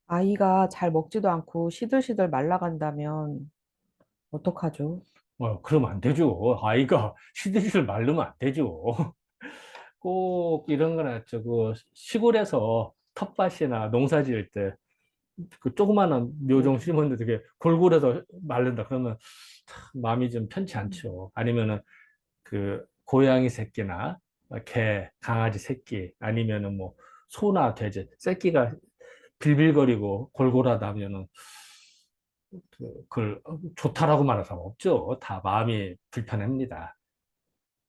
아이가 잘 먹지도 않고 시들시들 말라간다면 어떡하죠? 그러면 안 되죠. 아이가 시들시들 마르면 안 되죠. 꼭 이런 거나 저거 시골에서 텃밭이나 농사 지을 때 그 조그마한 묘종 네. 심었는데 되게 골골해서 마른다. 그러면 참 마음이 좀 편치 음, 않죠. 아니면은 그 고양이 새끼나 개, 강아지 새끼 아니면은 뭐 소나 돼지 새끼가 빌빌거리고 골골하다면은 그걸 좋다라고 말할 사람 없죠. 다 마음이 불편합니다.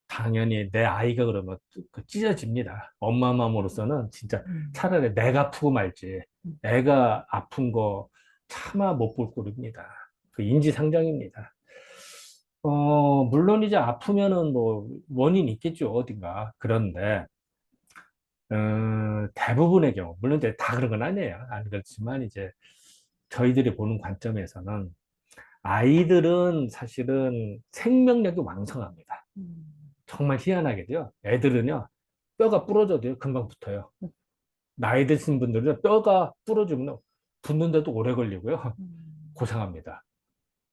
당연히 내 아이가 그러면 그 찢어집니다. 엄마 마음으로서는 진짜 음, 차라리 내가 아프고 말지. 음, 애가 아픈 거 차마 못 볼 꼴입니다. 그 인지상정입니다. 물론 이제 아프면은 뭐 원인이 있겠죠, 어딘가. 그런데, 대부분의 경우, 물론 이제 다 그런 건 아니에요. 안 그렇지만 이제 저희들이 보는 관점에서는 아이들은 사실은 생명력이 왕성합니다. 음, 정말 희한하게도요. 애들은요, 뼈가 부러져도요, 금방 붙어요. 나이 드신 분들은 뼈가 부러지면 붙는데도 오래 걸리고요. 음, 고생합니다.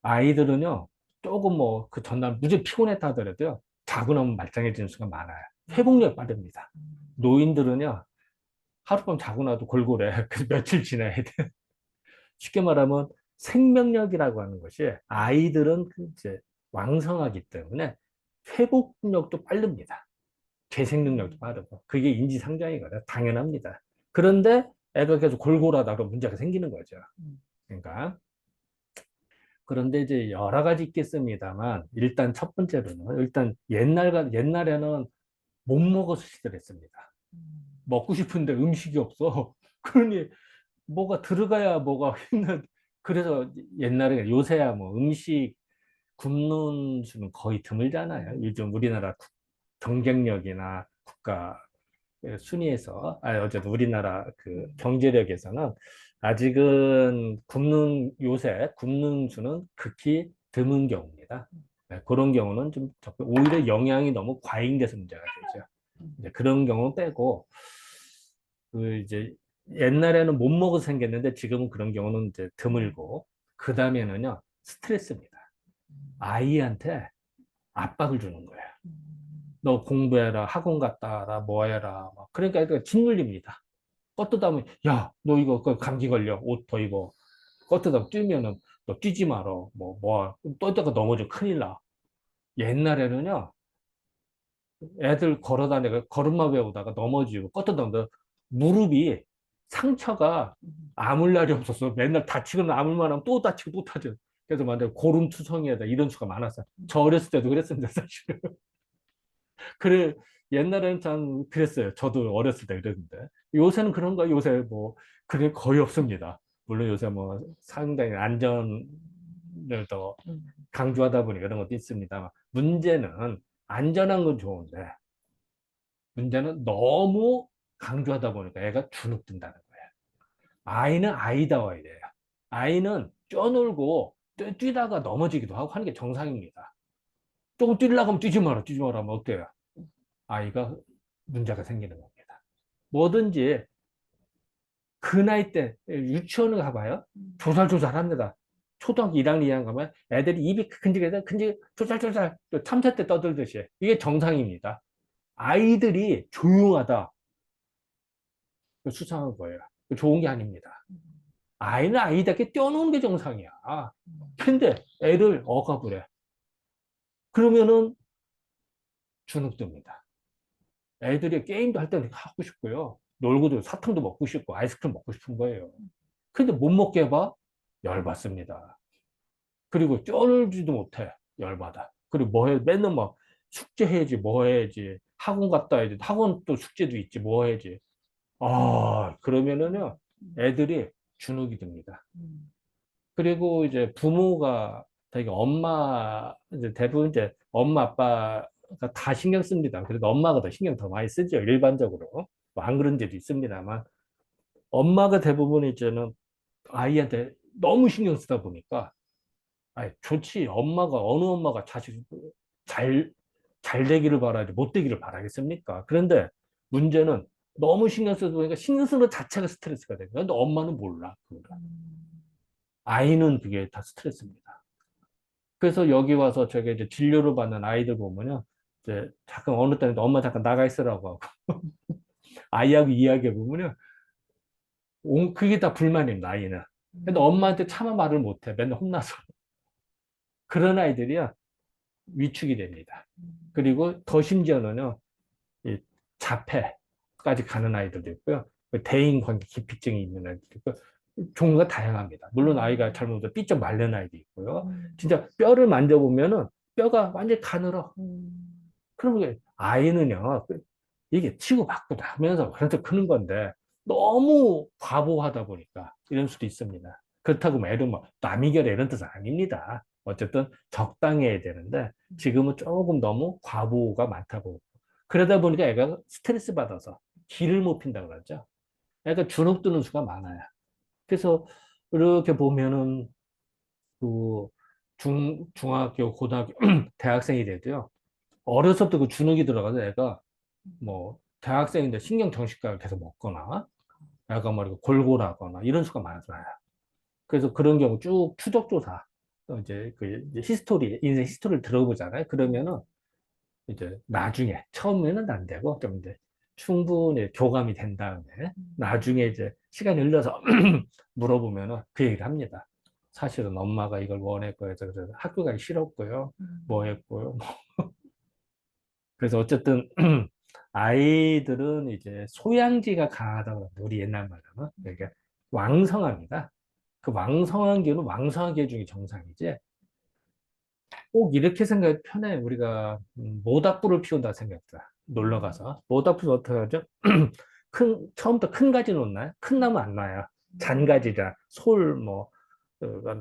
아이들은요, 조금 뭐 그 전날 무지 피곤했다 하더라도요, 자고 나면 말짱해지는 수가 많아요. 회복력이 빠릅니다. 노인들은요, 하룻밤 자고 나도 골골해. 그래서 며칠 지나야 돼. 쉽게 말하면 생명력이라고 하는 것이 아이들은 그 이제 왕성하기 때문에 회복력도 빠릅니다. 재생 능력도 음, 빠르고. 그게 인지상정이거든요. 당연합니다. 그런데 애가 계속 골골하다가 문제가 생기는 거죠. 음, 그러니까. 그런데 이제 여러 가지 있겠습니다만, 일단 첫 번째로는, 일단 옛날에는 못 먹어서 시들했습니다. 음, 먹고 싶은데 음식이 없어. 그러니 뭐가 들어가야 뭐가 있는, 그래서 옛날에 요새야 뭐 음식 굶는 수는 거의 드물잖아요. 음, 요즘 우리나라 경쟁력이나 국가 순위에서, 어쨌든 우리나라 그 음, 경제력에서는 아직은 요새 굶는 수는 극히 드문 경우입니다. 네, 그런 경우는 좀 오히려 영양이 너무 과잉돼서 문제가 되죠. 이제 음, 그런 경우 빼고, 그 이제 옛날에는 못 먹어서 생겼는데 지금은 그런 경우는 이제 음, 드물고, 그 다음에는요, 스트레스입니다. 음, 아이한테 압박을 주는 거예요. 음, 너 공부해라, 학원 갔다 와라, 뭐 해라. 막 그러니까 이거 짓눌립니다. 껐다 하면, 야, 너 이거 그 감기 걸려. 옷 더 입어. 껐다 뛰면은, 너 뛰지 말어. 떠다가 넘어져. 큰일 나. 옛날에는요, 애들 걸어 다니다가 걸음마 배우다가 넘어지고 껐다 무릎이 상처가 음, 아물 날이 없었어. 맨날 다치거나 아물만 하면 또 다치고 또 다쳐. 그래서 만약 고름투성이에다 이런 수가 많았어요. 저 어렸을 때도 그랬습니다, 사실은. 그래, 옛날에는 참 그랬어요. 저도 어렸을 때 그랬는데. 요새는 그런가? 요새 뭐, 그게 거의 없습니다. 물론 요새 뭐 상당히 안전을 더 음, 강조하다 보니 그런 것도 있습니다만, 문제는 안전한 건 좋은데, 문제는 너무 강조하다 보니까 애가 주눅든다는 거예요. 아이는 아이다워야 돼요. 아이는 뛰어놀고 뛰다가 넘어지기도 하고 하는 게 정상입니다. 조금 뛰려고 하면 뛰지 마라 하면 어때요? 아이가 문제가 생기는 겁니다. 뭐든지 그 나이 때 유치원을 가봐요. 음, 조잘조잘 합니다. 초등학교 1학년, 2학년 가면 애들이 입이 근질근질 조잘조잘 참새 때 떠들듯이 이게 정상입니다. 아이들이 조용하다. 수상한 거예요. 좋은 게 아닙니다. 아이는 아이답게 뛰어노는 게 정상이야. 음, 근데 애를 억압을 해. 그러면은 주눅듭니다. 애들이 게임도 할 때는 하고 싶고요. 놀고도 사탕도 먹고 싶고 아이스크림 먹고 싶은 거예요. 근데 못 먹게 해봐? 열받습니다. 그리고 쩔지도 못해. 열받아. 그리고 뭐 해? 맨날 막 숙제 해야지, 뭐 해야지. 학원 갔다 와야지. 학원 또 숙제도 있지, 뭐 해야지. 그러면은요, 음, 애들이 주눅이 듭니다. 음, 그리고 이제 부모가 되게 이제 대부분 이제 엄마, 아빠가 다 신경 씁니다. 그래도 엄마가 더 신경 더 많이 쓰죠. 일반적으로. 뭐안 그런 데도 있습니다만. 엄마가 대부분 이제는 아이한테 너무 신경 쓰다 보니까, 좋지. 어느 엄마가 자식 잘, 잘 되기를 바라지, 못 되기를 바라겠습니까? 그런데 문제는 너무 신경 써서 보니까 신경 쓰는 것 자체가 스트레스가 돼요. 근데 엄마는 몰라. 그거를. 아이는 그게 다 스트레스입니다. 그래서 여기 와서 저게 이제 진료를 받는 아이들 보면요. 이제 잠깐 어느 때는 엄마 잠깐 나가 있으라고 하고 아이하고 이야기해 보면요. 그게 다 불만입니다, 아이는. 근데 엄마한테 차마 말을 못 해. 맨날 혼나서. 그런 아이들이야 위축이 됩니다. 그리고 더 심지어는요. 이 자폐까지 가는 아이들도 있고요. 대인관계 기피증이 있는 아이들도 있고 종류가 다양합니다. 물론 아이가 잘못해서 삐쩍 마른 아이도 있고요. 진짜 뼈를 만져보면은 뼈가 완전히 가늘어. 그러면 아이는요, 이게 치고받고 나면서 그래서 크는 건데 너무 과보하다 보니까 이런 수도 있습니다. 그렇다고 뭐 애를 뭐 남이결 이런 뜻은 아닙니다. 어쨌든 적당해야 되는데 지금은 조금 너무 과보가 많다고. 그러다 보니까 애가 스트레스 받아서 기를 못 핀다고 그러죠. 애가 주눅 드는 수가 많아요. 그래서 이렇게 보면은 그 중학교, 고등학교, 대학생이 돼도요. 어려서부터 그 주눅이 들어가서 애가 뭐 대학생인데 신경정신과를 계속 먹거나 약간 뭐 골골하거나 이런 수가 많아요. 그래서 그런 경우 쭉 추적조사 이제 그 이제 히스토리 인생 히스토리를 들어보잖아요. 그러면은 이제 나중에 처음에는 안 되고 좀 이제 충분히 교감이 된 다음에 나중에 이제 시간이 흘러서 물어보면은 그 얘기를 합니다. 사실은 엄마가 이걸 원했고 해서 그래서 학교 가기 싫었고요. 뭐 했고요. 그래서 어쨌든 아이들은 이제 소양지가 강하다고 합니다. 우리 옛날 말로는 그러니까 왕성합니다. 그 왕성한 기운은 왕성한 기 중에 정상이지. 꼭 이렇게 생각해도 편해. 우리가 모닥불을 피운다 생각다. 놀러 가서 모닥불 어떻게 하죠? 처음부터 큰 가지 놓나요? 큰 나무 안 놔요. 잔가지다, 솔, 뭐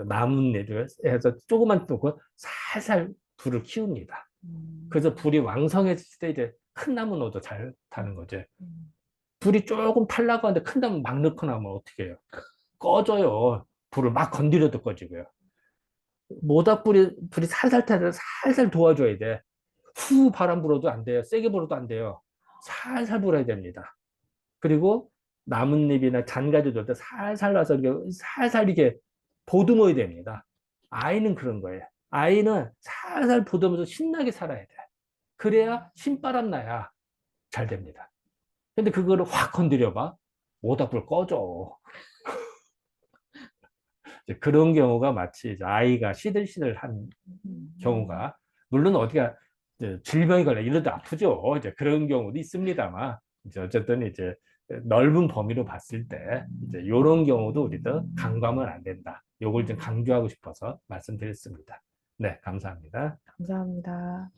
나뭇잎을 해서 조그만 놓고 살살 불을 키웁니다. 그래서 불이 왕성해질 때 이제 큰 나무 넣어도 잘 타는 거죠. 불이 조금 탈라고 하는데 큰 나무 막 넣고 나면 어떻게 해요? 꺼져요. 불을 막 건드려도 꺼지고요. 불이 살살 타서 살살 도와줘야 돼. 후 바람 불어도 안 돼요. 세게 불어도 안 돼요. 살살 불어야 됩니다. 그리고 나뭇잎이나 잔가지 넣을 때 살살 놔서 이렇게 살살 이렇게 보듬어야 됩니다. 아이는 그런 거예요. 아이는 살살 보듬어서 신나게 살아야 돼. 그래야 신바람 나야 잘 됩니다. 근데 그거를 확 건드려봐. 모닥불 꺼져. 그런 경우가 마치 아이가 시들시들한 경우가, 물론 어디가 질병이 걸려 이러도 아프죠. 이제 그런 경우도 있습니다만, 이제 어쨌든 이제 넓은 범위로 봤을 때 이제 이런 경우도 우리도 간과하면 안 된다. 요걸 좀 강조하고 싶어서 말씀드렸습니다. 네, 감사합니다. 감사합니다.